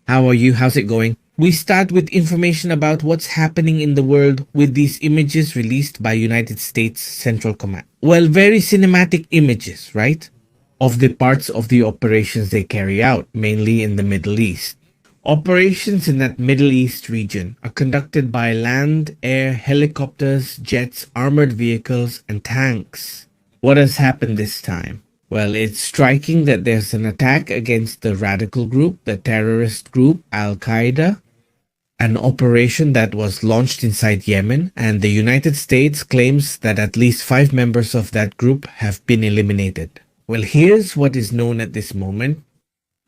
How are you? How's it going? We start with information about what's happening in the world with these images released by United States Central Command. Well, very cinematic images, right? Of the parts of the operations they carry out, mainly in the Middle East. Operations in that Middle East region are conducted by land, air, helicopters, jets, armored vehicles, and tanks. What has happened this time? Well, it's striking that there's an attack against the radical group, the terrorist group Al Qaeda, an operation that was launched inside Yemen, and the United States claims that at least 5 members of that group have been eliminated. Well, here's what is known at this moment.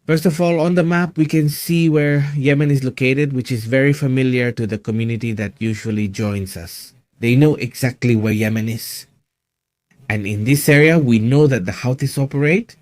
First of all, on the map, we can see where Yemen is located, which is very familiar to the community that usually joins us. They know exactly where Yemen is. And in this area, we know that the Houthis operate.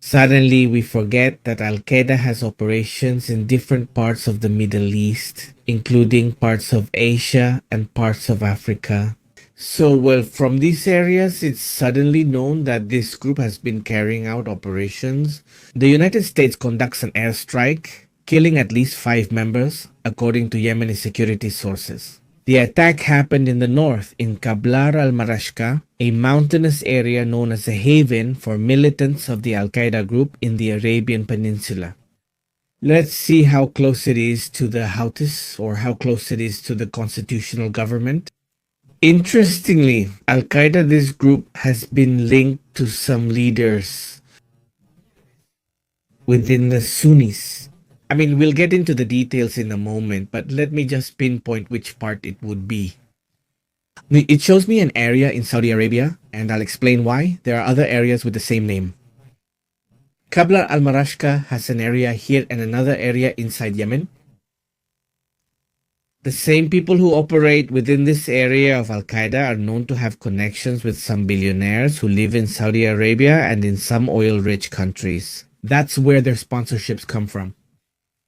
Suddenly, we forget that Al-Qaeda has operations in different parts of the Middle East, including parts of Asia and parts of Africa. So, well, from these areas, it's suddenly known that this group has been carrying out operations. The United States conducts an airstrike, killing at least 5 members, according to Yemeni security sources. The attack happened in the north, in Qablar al-Marashka, a mountainous area known as a haven for militants of the Al-Qaeda group in the Arabian Peninsula. Let's see how close it is to the Houthis, or how close it is to the constitutional government. Interestingly, Al-Qaeda, this group, has been linked to some leaders within the Sunnis. I mean, we'll get into the details in a moment, but let me just pinpoint which part it would be. It shows me an area in Saudi Arabia, and I'll explain why. There are other areas with the same name. Qablar al-Marashka has an area here and another area inside Yemen. The same people who operate within this area of Al-Qaeda are known to have connections with some billionaires who live in Saudi Arabia and in some oil-rich countries. That's where their sponsorships come from.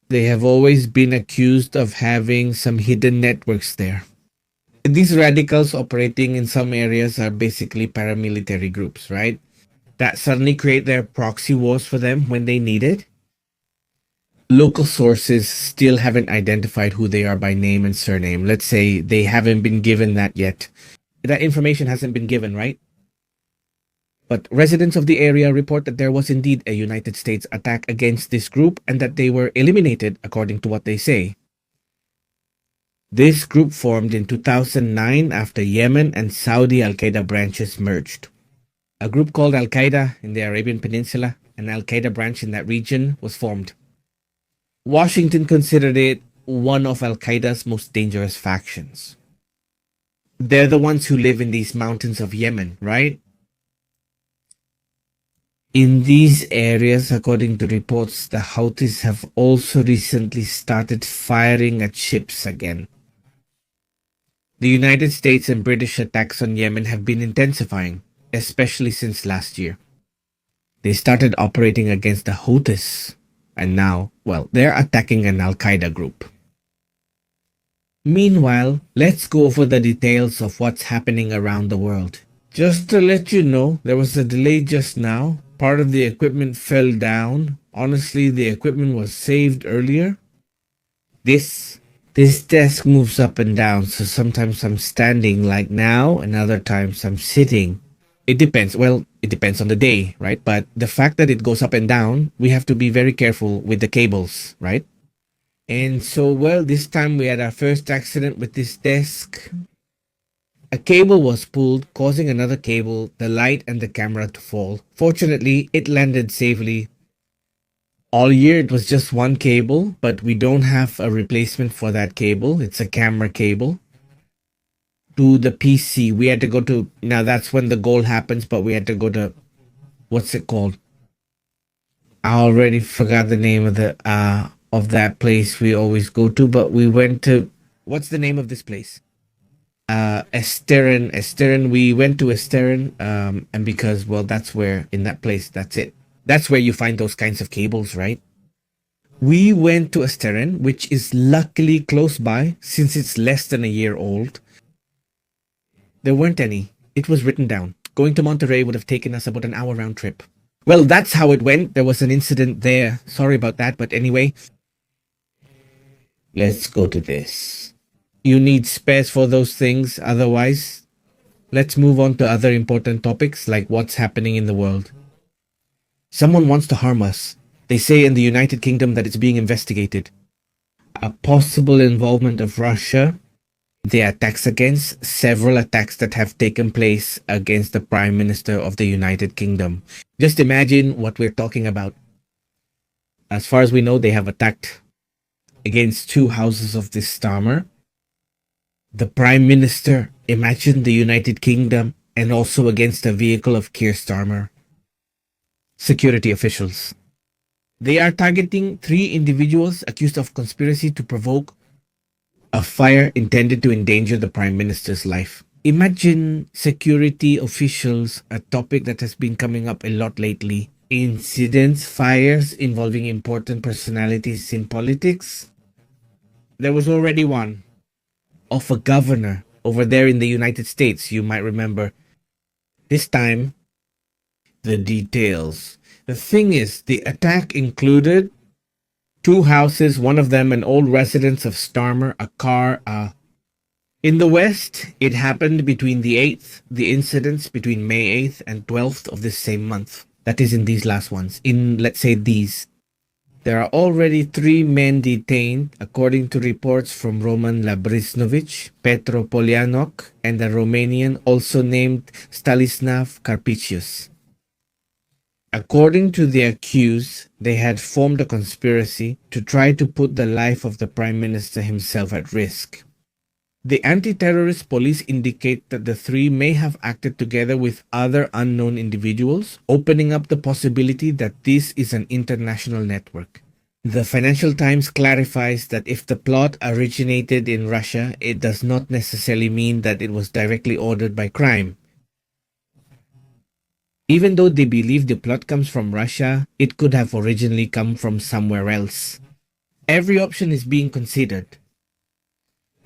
They have always been accused of having some hidden networks there. These radicals operating in some areas are basically paramilitary groups, right? That suddenly create their proxy wars for them when they need it. Local sources still haven't identified who they are by name and surname. Let's say they haven't been given that yet. That information hasn't been given, right? But residents of the area report that there was indeed a United States attack against this group and that they were eliminated according to what they say. This group formed in 2009 after Yemen and Saudi Al-Qaeda branches merged. A group called Al-Qaeda in the Arabian Peninsula, an Al-Qaeda branch in that region, was formed. Washington considered it one of Al-Qaeda's most dangerous factions. They're the ones who live in these mountains of Yemen, right? In these areas, according to reports, the Houthis have also recently started firing at ships again. The United States and British attacks on Yemen have been intensifying, especially since last year. They started operating against the Houthis, and now, well, they're attacking an Al-Qaeda group. Meanwhile, let's go over the details of what's happening around the world. Just to let you know, there was a delay just now. Part of the equipment fell down. Honestly, the equipment was saved earlier. This desk moves up and down, so sometimes I'm standing like now, and other times I'm sitting. It depends. Well, it depends on the day, right? But the fact that it goes up and down, we have to be very careful with the cables, right? And so, well, this time we had our first accident with this desk. A cable was pulled, causing another cable, the light and the camera to fall. Fortunately, it landed safely. All year it was just one cable, but we don't have a replacement for that cable. It's a camera cable. To the PC, we had to go to, now that's when the goal happens, but we had to go to, what's it called? I already forgot the name of that place we always go to, but we went to, what's the name of this place? Esterin. We went to Esterin, and because, well, that's where, in that place, that's it. That's where you find those kinds of cables, right? We went to Esterin, which is luckily close by, since it's less than a year old. There weren't any. It was written down. Going to Monterey would have taken us about an hour round trip. Well, that's how it went. There was an incident there. Sorry about that, but anyway. Let's go to this. You need spares for those things, otherwise, let's move on to other important topics like what's happening in the world. Someone wants to harm us. They say in the United Kingdom that it's being investigated. A possible involvement of Russia. The attacks against several attacks that have taken place against the Prime Minister of the United Kingdom. Just imagine what we're talking about. As far as we know, they have attacked against two houses of this Starmer. The Prime Minister, imagine the United Kingdom, and also against a vehicle of Keir Starmer. Security officials. They are targeting 3 individuals accused of conspiracy to provoke a fire intended to endanger the Prime Minister's life. Imagine security officials, a topic that has been coming up a lot lately. Incidents, fires involving important personalities in politics. There was already one of a governor over there in the United States, you might remember. This time, the details. The thing is, the attack included 2 houses, one of them an old residence of Starmer, a car. In the West, it happened between the incidents between May 8th and 12th of this same month. That is in these last ones. In, let's say, these. There are already 3 men detained, according to reports from Roman Labrisnovich, Petro Polianok, and a Romanian also named Stanislav Carpicius. According to the accused, they had formed a conspiracy to try to put the life of the Prime Minister himself at risk. The anti-terrorist police indicate that the 3 may have acted together with other unknown individuals, opening up the possibility that this is an international network. The Financial Times clarifies that if the plot originated in Russia, it does not necessarily mean that it was directly ordered by crime. Even though they believe the plot comes from Russia, it could have originally come from somewhere else. Every option is being considered.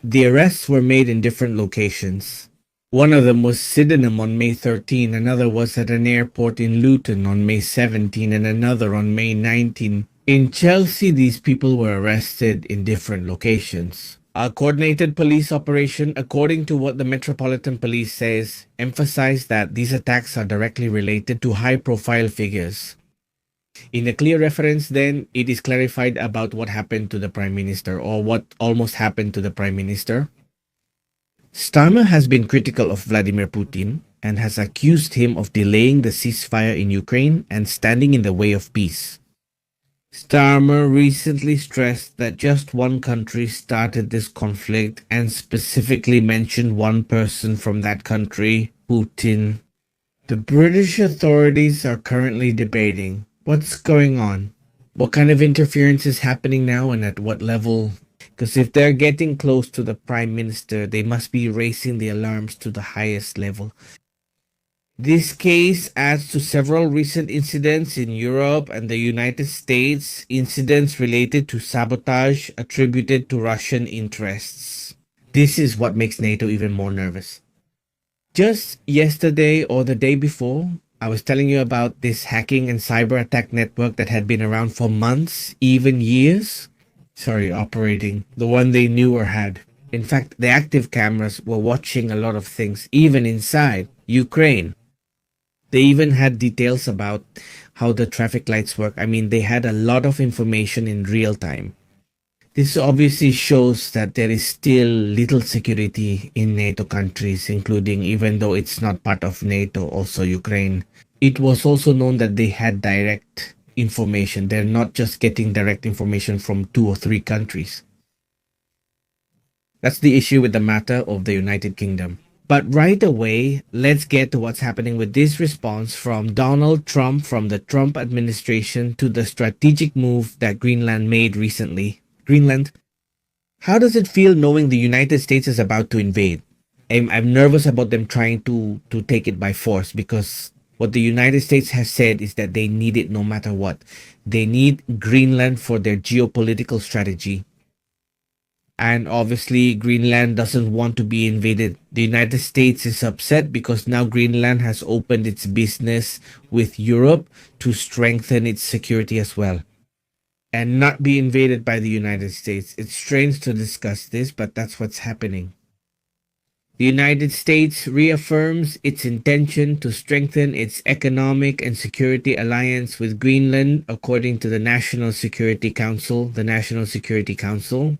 The arrests were made in different locations. One of them was Sydenham on May 13, another was at an airport in Luton on May 17, and another on May 19. In Chelsea, these people were arrested in different locations. A coordinated police operation, according to what the Metropolitan Police says, emphasized that these attacks are directly related to high-profile figures. In a clear reference, then, it is clarified about what happened to the Prime Minister, or what almost happened to the Prime Minister. Starmer has been critical of Vladimir Putin and has accused him of delaying the ceasefire in Ukraine and standing in the way of peace. Starmer recently stressed that just one country started this conflict and specifically mentioned one person from that country, Putin. The British authorities are currently debating what's going on, what kind of interference is happening now, and at what level. Because if they're getting close to the Prime Minister, they must be raising the alarms to the highest level. This case adds to several recent incidents in Europe and the United States, incidents related to sabotage attributed to Russian interests. This is what makes NATO even more nervous. Just yesterday or the day before, I was telling you about this hacking and cyber attack network that had been around for months, even years. Operating. The one they knew or had. In fact, the active cameras were watching a lot of things, even inside Ukraine. They even had details about how the traffic lights work. I mean, they had a lot of information in real time. This obviously shows that there is still little security in NATO countries, including, even though it's not part of NATO, also Ukraine. It was also known that they had direct information. They're not just getting direct information from 2 or 3 countries. That's the issue with the matter of the United Kingdom. But right away, let's get to what's happening with this response from Donald Trump, from the Trump administration, to the strategic move that Greenland made recently. Greenland, how does it feel knowing the United States is about to invade? I'm nervous about them trying to take it by force, because what the United States has said is that they need it no matter what. They need Greenland for their geopolitical strategy. And obviously, Greenland doesn't want to be invaded. The United States is upset because now Greenland has opened its business with Europe to strengthen its security as well. and not be invaded by the United States. It's strange to discuss this, but that's what's happening. The United States reaffirms its intention to strengthen its economic and security alliance with Greenland, according to the National Security Council. The National Security Council.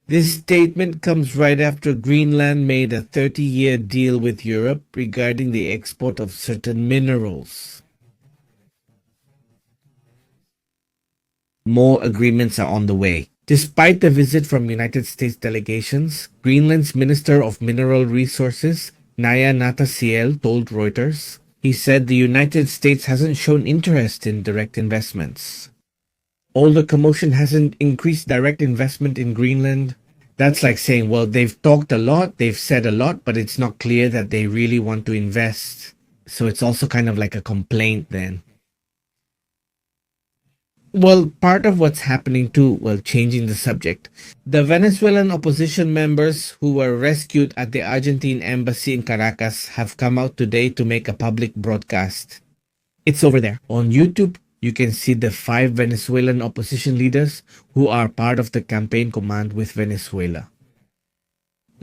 This statement comes right after Greenland made a 30-year deal with Europe regarding the export of certain minerals. More agreements are on the way. Despite the visit from United States delegations, Greenland's Minister of Mineral Resources, Naya Natasiel, told Reuters, he said the United States hasn't shown interest in direct investments. All the commotion hasn't increased direct investment in Greenland. That's like saying, well, they've talked a lot, they've said a lot, but it's not clear that they really want to invest. So it's also kind of like a complaint then. Well, part of what's happening too, well, changing the subject, the Venezuelan opposition members who were rescued at the Argentine embassy in Caracas have come out today to make a public broadcast. It's over there. On YouTube, you can see the 5 Venezuelan opposition leaders who are part of the campaign command with Venezuela.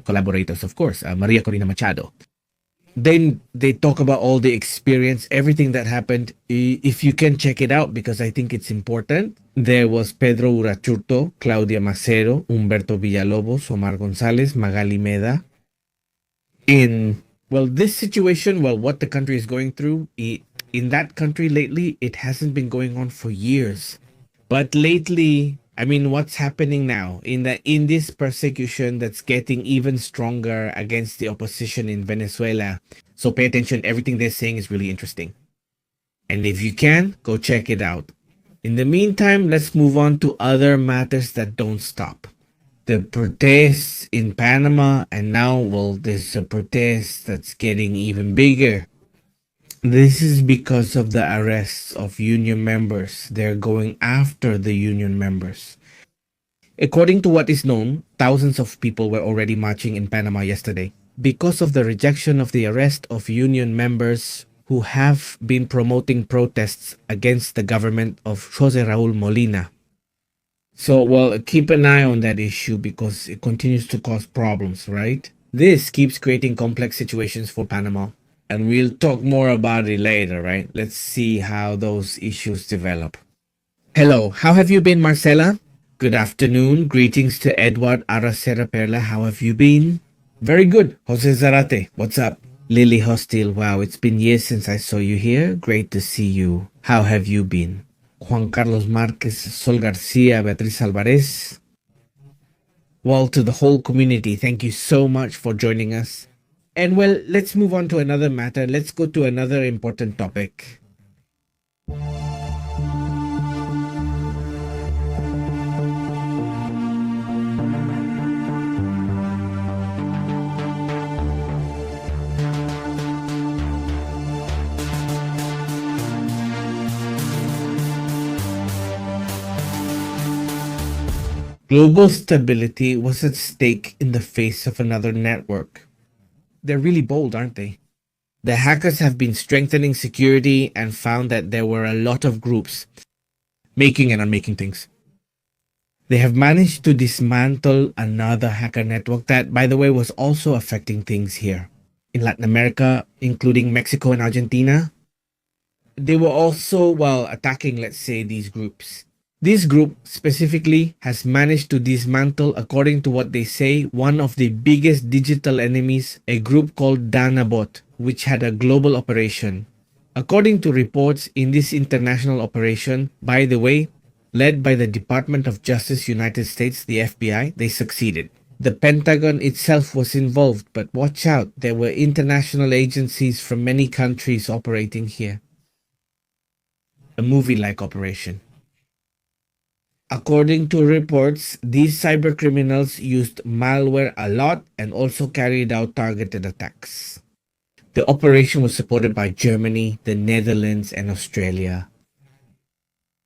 Collaborators, of course, Maria Corina Machado. Then they talk about all the experience, everything that happened. If you can check it out, because I think it's important. There was Pedro Urachurto, Claudia Macero, Humberto Villalobos, Omar Gonzalez, Magali Meda. In, well, this situation, well, what the country is going through, in that country lately, it hasn't been going on for years. But lately, I mean, what's happening now in this persecution that's getting even stronger against the opposition in Venezuela? So pay attention. Everything they're saying is really interesting. And if you can, go check it out. In the meantime, let's move on to other matters that don't stop. The protests in Panama, and now, well, there's a protest that's getting even bigger. This is because of the arrests of union members. They're going after the union members. According to what is known, thousands of people were already marching in Panama yesterday because of the rejection of the arrest of union members who have been promoting protests against the government of Jose Raul Molina. So, well, keep an eye on that issue because it continues to cause problems, right? This keeps creating complex situations for Panama. And we'll talk more about it later, right? Let's see how those issues develop. Hello, how have you been, Marcela? Good afternoon. Greetings to Edward Aracera Perla. How have you been? Very good. Jose Zarate, what's up? Lily Hostil, wow, it's been years since I saw you here. Great to see you. How have you been? Juan Carlos Marquez, Sol Garcia, Beatriz Alvarez. Well, to the whole community, thank you so much for joining us. And well, let's move on to another matter. Let's go to another important topic. Global stability was at stake in the face of another network. They're really bold, aren't they? The hackers have been strengthening security and found that there were a lot of groups making and unmaking things. They have managed to dismantle another hacker network that, by the way, was also affecting things here in Latin America, including Mexico and Argentina. They were also, well, attacking, let's say, these groups. This group specifically has managed to dismantle, according to what they say, one of the biggest digital enemies, a group called Danabot, which had a global operation. According to reports, in this international operation, by the way, led by the Department of Justice United States, the FBI, they succeeded. The Pentagon itself was involved, but watch out, there were international agencies from many countries operating here. A movie-like operation. According to reports, these cybercriminals used malware a lot and also carried out targeted attacks. The operation was supported by Germany, the Netherlands, and Australia.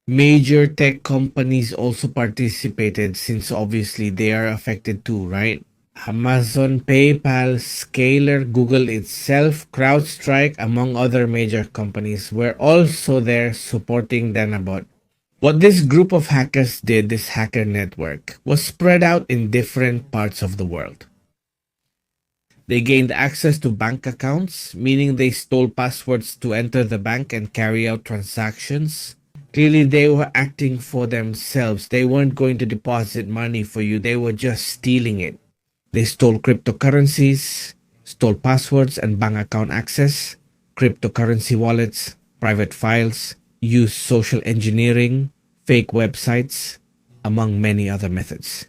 Major tech companies also participated since obviously they are affected too, right? Amazon, PayPal, Scalar, Google itself, CrowdStrike, among other major companies were also there supporting Danabot. What this group of hackers did, this hacker network, was spread out in different parts of the world. They gained access to bank accounts, meaning they stole passwords to enter the bank and carry out transactions. Clearly, they were acting for themselves. They weren't going to deposit money for you, they were just stealing it. They stole cryptocurrencies, stole passwords and bank account access, cryptocurrency wallets, private files, used social engineering, fake websites, among many other methods.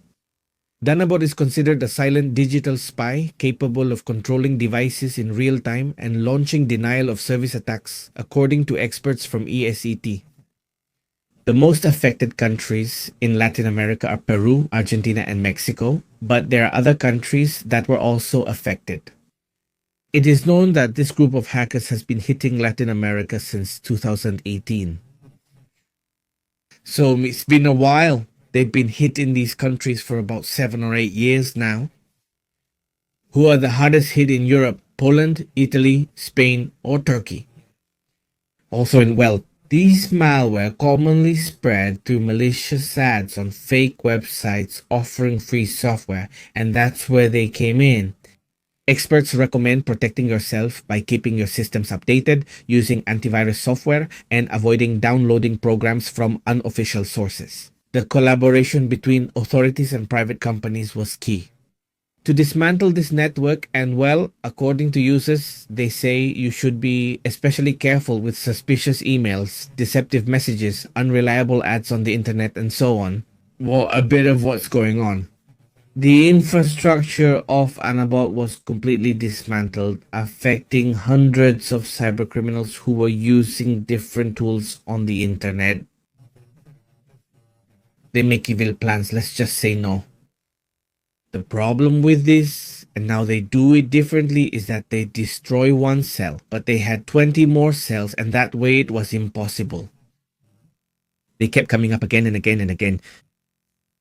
Danabot is considered a silent digital spy capable of controlling devices in real time and launching denial of service attacks, according to experts from ESET. The most affected countries in Latin America are Peru, Argentina, and Mexico, but there are other countries that were also affected. It is known that this group of hackers has been hitting Latin America since 2018. So it's been a while. They've been hitting these countries for about 7 or 8 years now. Who are the hardest hit in Europe? Poland, Italy, Spain, or Turkey? Also these malware commonly spread through malicious ads on fake websites offering free software, and that's where they came in. Experts recommend protecting yourself by keeping your systems updated, using antivirus software, and avoiding downloading programs from unofficial sources. The collaboration between authorities and private companies was key. To dismantle this network, and according to users, they say you should be especially careful with suspicious emails, deceptive messages, unreliable ads on the internet, and so on. Well, a bit of what's going on. The infrastructure of Danabot was completely dismantled, affecting hundreds of cybercriminals who were using different tools on the internet. They make evil plans, let's just say no. The problem with this, and now they do it differently, is that they destroy one cell, but they had 20 more cells, and that way it was impossible. They kept coming up again and again and again.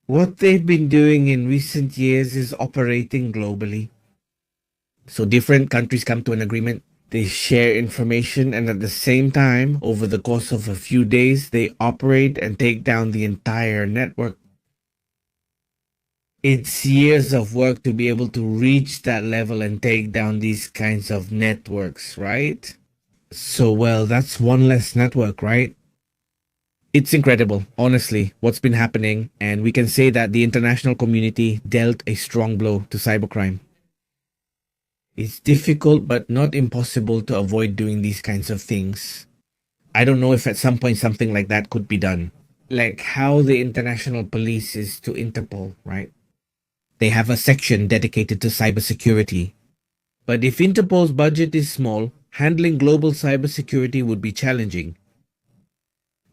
What they've been doing in recent years is operating globally. So different countries come to an agreement, they share information, and at the same time, over the course of a few days, they operate and take down the entire network. It's years of work to be able to reach that level and take down these kinds of networks, right? So, that's one less network, right? It's incredible, honestly, what's been happening, and we can say that the international community dealt a strong blow to cybercrime. It's difficult but not impossible to avoid doing these kinds of things. I don't know if at some point something like that could be done. Like how the international police is to Interpol, right? They have a section dedicated to cybersecurity. But if Interpol's budget is small, handling global cybersecurity would be challenging.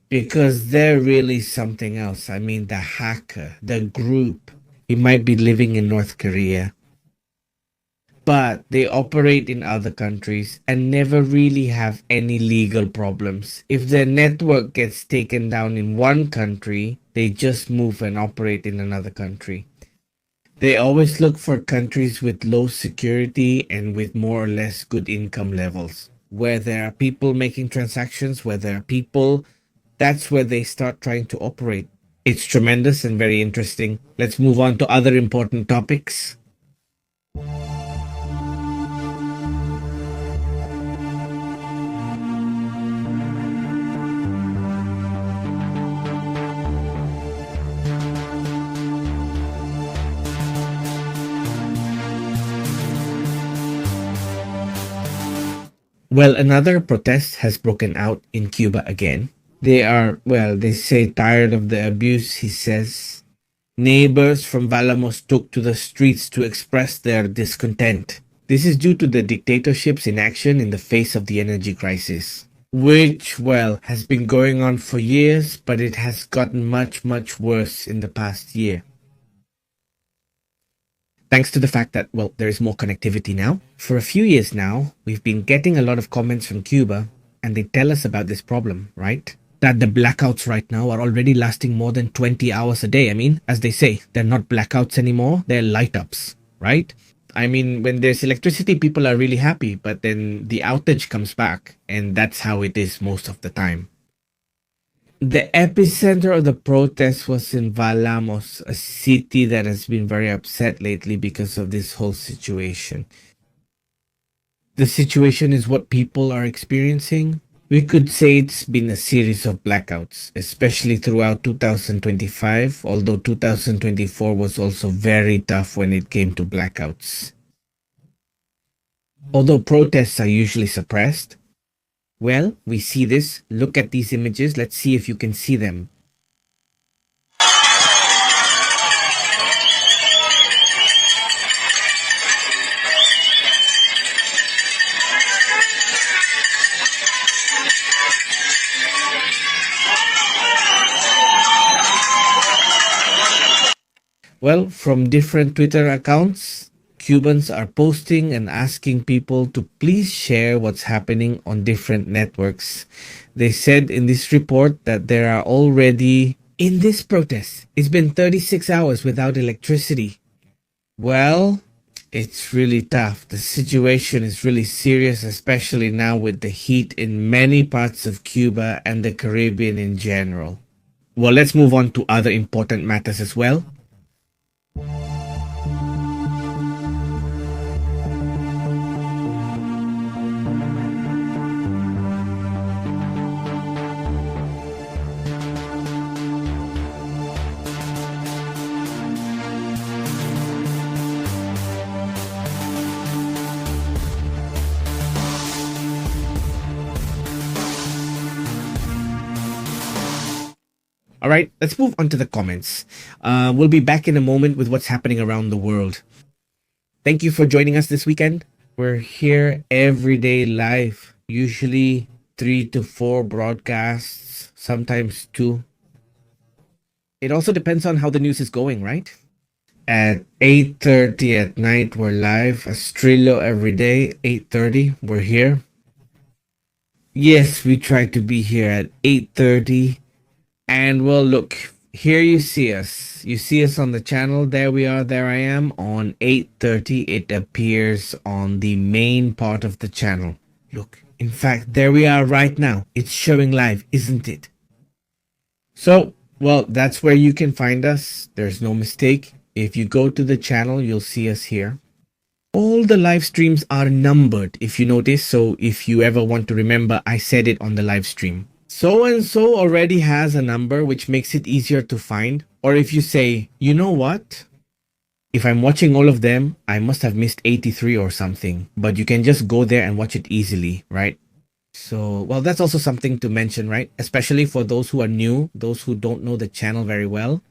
Because they're really something else. I mean, the hacker, the group, he might be living in North Korea. But they operate in other countries and never really have any legal problems. If their network gets taken down in one country, they just move and operate in another country. They always look for countries with low security and with more or less good income levels. Where there are people making transactions, where there are people, that's where they start trying to operate. It's tremendous and very interesting. Let's move on to other important topics. Another protest has broken out in Cuba again. They are, they say tired of the abuse, he says. Neighbors from Valamos took to the streets to express their discontent. This is due to the dictatorship's inaction in the face of the energy crisis, which, has been going on for years, but it has gotten much, much worse in the past year. Thanks to the fact that, there is more connectivity now. For a few years now, we've been getting a lot of comments from Cuba, and they tell us about this problem, right? That the blackouts right now are already lasting more than 20 hours a day. I mean, as they say, they're not blackouts anymore, they're light-ups, right? I mean, when there's electricity, people are really happy, but then the outage comes back, and that's how it is most of the time. The epicenter of the protest was in Valamos, a city that has been very upset lately because of this whole situation. The situation is what people are experiencing. We could say it's been a series of blackouts, especially throughout 2025, although 2024 was also very tough when it came to blackouts. Although protests are usually suppressed, well, we see this. Look at these images. Let's see if you can see them. Well, from different Twitter accounts, Cubans are posting and asking people to please share what's happening on different networks. They said in this report that there are already, in this protest, it's been 36 hours without electricity. Well, it's really tough. The situation is really serious, especially now with the heat in many parts of Cuba and the Caribbean in general. Well, let's move on to other important matters as well. All right, let's move on to the comments. We'll be back in a moment with what's happening around the world. Thank you for joining us this weekend. We're here every day live, usually 3 to 4 broadcasts, sometimes 2. It also depends on how the news is going, right? At 8:30 at night, we're live. Australia every day, 8:30, we're here. Yes, we try to be here at 8:30. And well, look, here you see us. You see us on the channel. There we are. There I am. On 8:30, it appears on the main part of the channel. Look, in fact, there we are right now. It's showing live, isn't it? So, well, that's where you can find us. There's no mistake. If you go to the channel, you'll see us here. All the live streams are numbered, if you notice. So if you ever want to remember, I said it on the live stream. So and so already has a number, which makes it easier to find. Or if you say, you know what? If I'm watching all of them, I must have missed 83 or something. But you can just go there and watch it easily, right? So, well, that's also something to mention, right? Especially for those who are new, those who don't know the channel very well.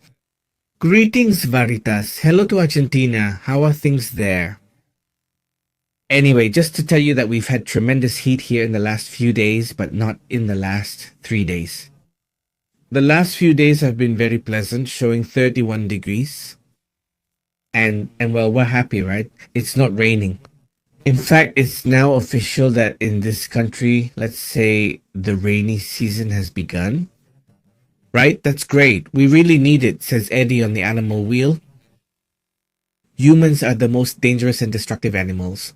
Greetings, Varitas. Hello to Argentina. How are things there? Anyway, just to tell you that we've had tremendous heat here in the last few days, but not in the last 3 days. The last few days have been very pleasant, showing 31 degrees. And well, we're happy, right? It's not raining. In fact, it's now official that in this country, let's say the rainy season has begun. Right? That's great. We really need it, says Eddie on the animal wheel. Humans are the most dangerous and destructive animals.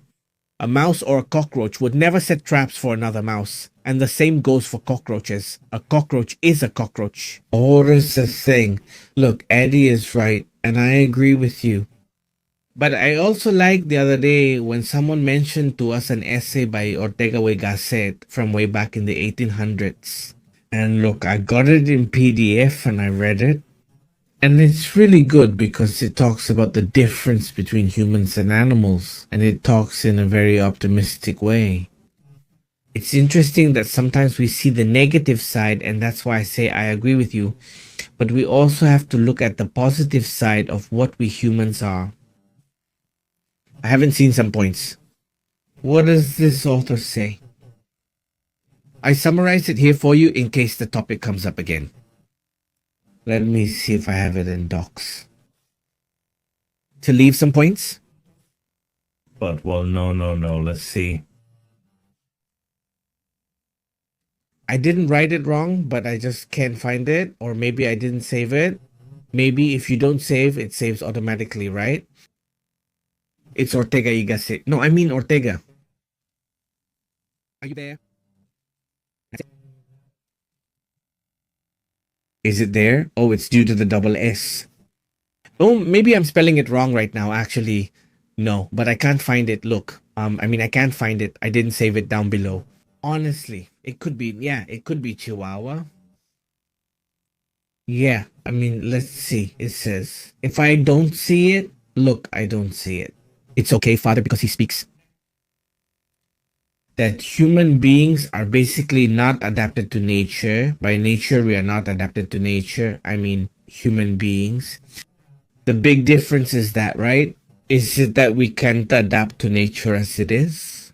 A mouse or a cockroach would never set traps for another mouse. And the same goes for cockroaches. A cockroach is a cockroach. Order's a thing. Look, Eddie is right, and I agree with you. But I also liked the other day when someone mentioned to us an essay by Ortega y Gasset from way back in the 1800s. And look, I got it in PDF and I read it. And it's really good because it talks about the difference between humans and animals, and it talks in a very optimistic way. It's interesting that sometimes we see the negative side, and that's why I say I agree with you, but we also have to look at the positive side of what we humans are. I haven't seen some points. What does this author say? I summarized it here for you in case the topic comes up again. Let me see if I have it in docs. To leave some points? But, well, no. Let's see. I didn't write it wrong, but I just can't find it. Or maybe I didn't save it. Maybe if you don't save, it saves automatically, right? It's Ortega y Gasset. No, I mean Ortega. Are you there? Is it there? Oh, it's due to the double S. Oh, maybe I'm spelling it wrong right now. Actually, no, but I can't find it. Look, I can't find it. I didn't save it down below. Honestly, it could be, yeah, it could be Chihuahua. Yeah, let's see. It says, if I don't see it, look, I don't see it. It's okay, Father, because he speaks. That human beings are basically not adapted to nature. By nature, we are not adapted to nature. Human beings. The big difference is that, right? Is it that we can't adapt to nature as it is?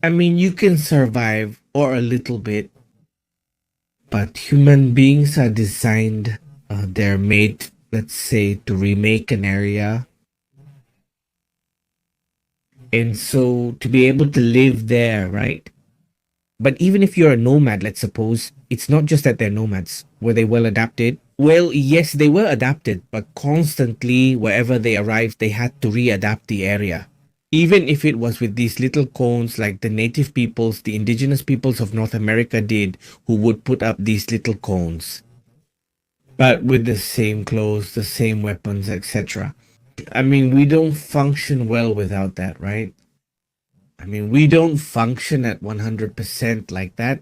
You can survive, or a little bit, but human beings are designed, they're made, let's say, to remake an area. And so to be able to live there, right? But even if you're a nomad, let's suppose, it's not just that they're nomads. Were they well adapted? Well, yes, they were adapted, but constantly, wherever they arrived, they had to readapt the area. Even if it was with these little cones like the native peoples, the indigenous peoples of North America did, who would put up these little cones. But with the same clothes, the same weapons, etc. We don't function well without that, right? We don't function at 100% like that.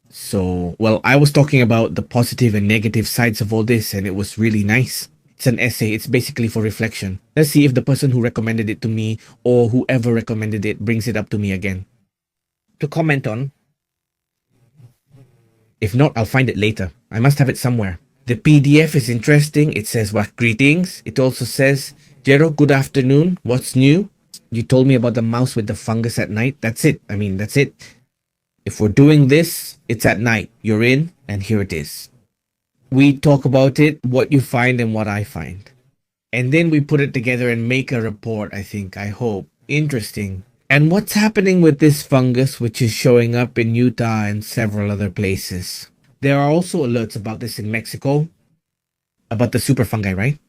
So, well, I was talking about the positive and negative sides of all this, and it was really nice. It's an essay. It's basically for reflection. Let's see if the person who recommended it to me, or whoever recommended it, brings it up to me again to comment on. If not, I'll find it later. I must have it somewhere. The PDF is interesting. It says, what, greetings. It also says, Jero, good afternoon. What's new? You told me about the mouse with the fungus at night. That's it. That's it. If we're doing this, it's at night. You're in, and here it is. We talk about it, what you find and what I find. And then we put it together and make a report, I hope. Interesting. And what's happening with this fungus, which is showing up in Utah and several other places? There are also alerts about this in Mexico, about the super fungi, right?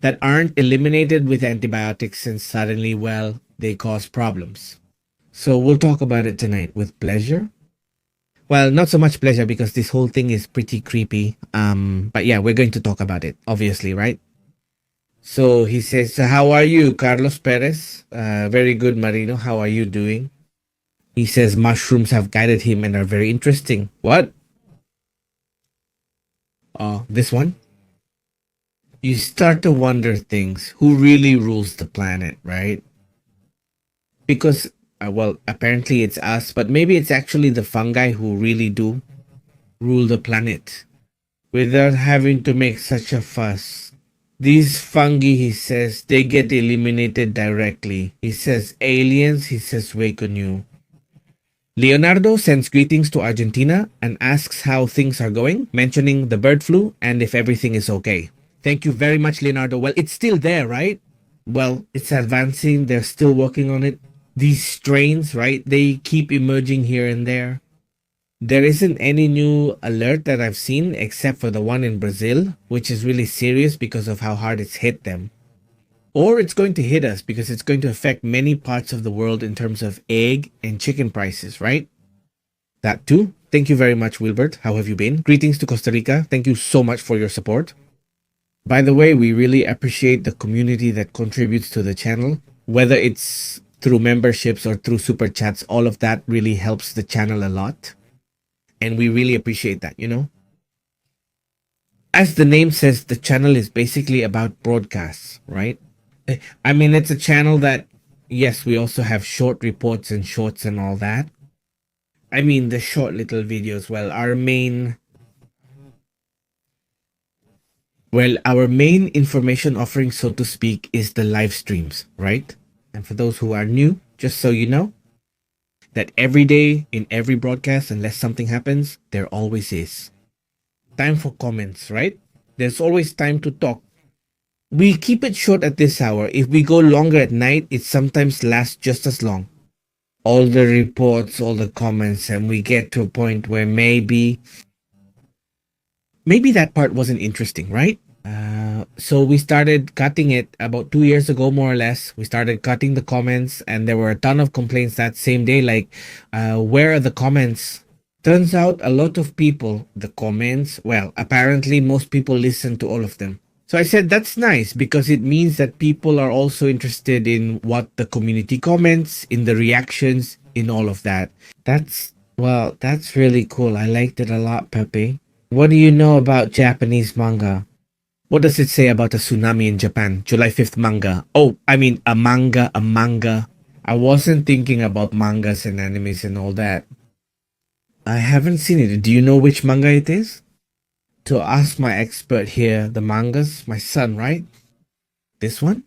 That aren't eliminated with antibiotics, and suddenly, well, they cause problems. So we'll talk about it tonight with pleasure. Well, not so much pleasure because this whole thing is pretty creepy. But yeah, we're going to talk about it, obviously, right? So he says, how are you, Carlos Perez? Very good, Marino. How are you doing? He says mushrooms have guided him and are very interesting. What? This one? You start to wonder things. Who really rules the planet, right? Because, well, apparently it's us, but maybe it's actually the fungi who really do rule the planet without having to make such a fuss. These fungi, he says, they get eliminated directly. He says aliens, he says wake on you. Leonardo sends greetings to Argentina and asks how things are going, mentioning the bird flu and if everything is okay. Thank you very much, Leonardo. Well, it's still there, right? Well, it's advancing. They're still working on it. These strains, right? They keep emerging here and there. There isn't any new alert that I've seen except for the one in Brazil, which is really serious because of how hard it's hit them. Or it's going to hit us because it's going to affect many parts of the world in terms of egg and chicken prices, right? That too. Thank you very much, Wilbert. How have you been? Greetings to Costa Rica. Thank you so much for your support. By the way, we really appreciate the community that contributes to the channel, whether it's through memberships or through super chats. All of that really helps the channel a lot. And we really appreciate that, As the name says, the channel is basically about broadcasts, right? It's a channel that, yes, we also have short reports and shorts and all that. The short little videos, our main information offering, so to speak, is the live streams, right? And for those who are new, just so you know, that every day in every broadcast, unless something happens, there always is time for comments, right? There's always time to talk. We keep it short at this hour. If we go longer at night, it sometimes lasts just as long. All the reports, all the comments, and we get to a point where maybe that part wasn't interesting, right? So we started cutting it about 2 years ago, more or less. We started cutting the comments, and there were a ton of complaints that same day, like, where are the comments? Turns out a lot of people, the comments, well, apparently most people listen to all of them. So I said that's nice because it means that people are also interested in what the community comments, in the reactions, in all of that. That's really cool. I liked it a lot, Pepe. What do you know about Japanese manga? What does it say about a tsunami in Japan? July 5th manga. Oh, I mean a manga. I wasn't thinking about mangas and animes and all that. I haven't seen it. Do you know which manga it is? To ask my expert here, the mangas, my son, right? This one?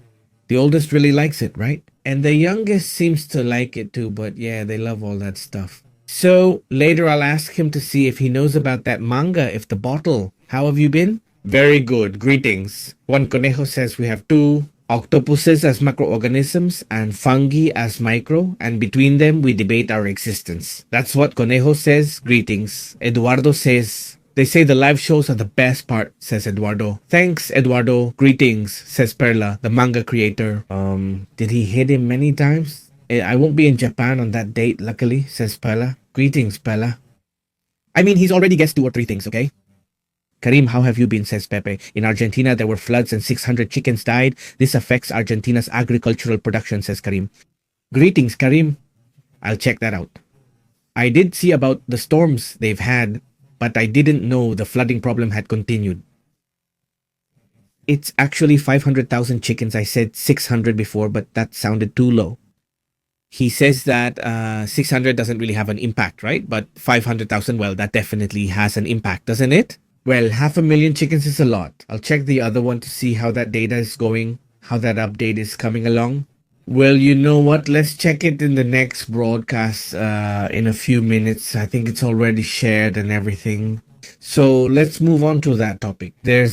The oldest really likes it, right? And the youngest seems to like it too, but yeah, they love all that stuff. So later I'll ask him to see if he knows about that manga, if the bottle. How have you been? Very good. Greetings. Juan Conejo says we have two octopuses as macroorganisms and fungi as micro, and between them we debate our existence. That's what Conejo says. Greetings. Eduardo says, they say the live shows are the best part, says Eduardo. Thanks, Eduardo. Greetings, says Perla, the manga creator. Did he hit him many times? I won't be in Japan on that date, luckily, says Perla. Greetings, Perla. I mean, he's already guessed 2 or 3 things, okay? Karim, how have you been, says Pepe. In Argentina, there were floods and 600 chickens died. This affects Argentina's agricultural production, says Karim. Greetings, Karim. I'll check that out. I did see about the storms they've had, but I didn't know the flooding problem had continued. It's actually 500,000 chickens. I said 600 before, but that sounded too low. He says that 600 doesn't really have an impact, right? But 500,000, well, that definitely has an impact, doesn't it? Well, 500,000 chickens is a lot. I'll check the other one to see how that data is going, how that update is coming along. Well, you know what? Let's check it in the next broadcast in a few minutes. I think it's already shared and everything. So let's move on to that topic. There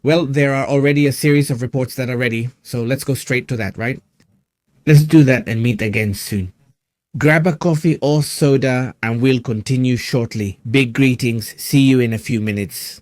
are already a series of reports that are ready. So let's go straight to that, right? Let's do that and meet again soon. Grab a coffee or soda and we'll continue shortly. Big greetings. See you in a few minutes.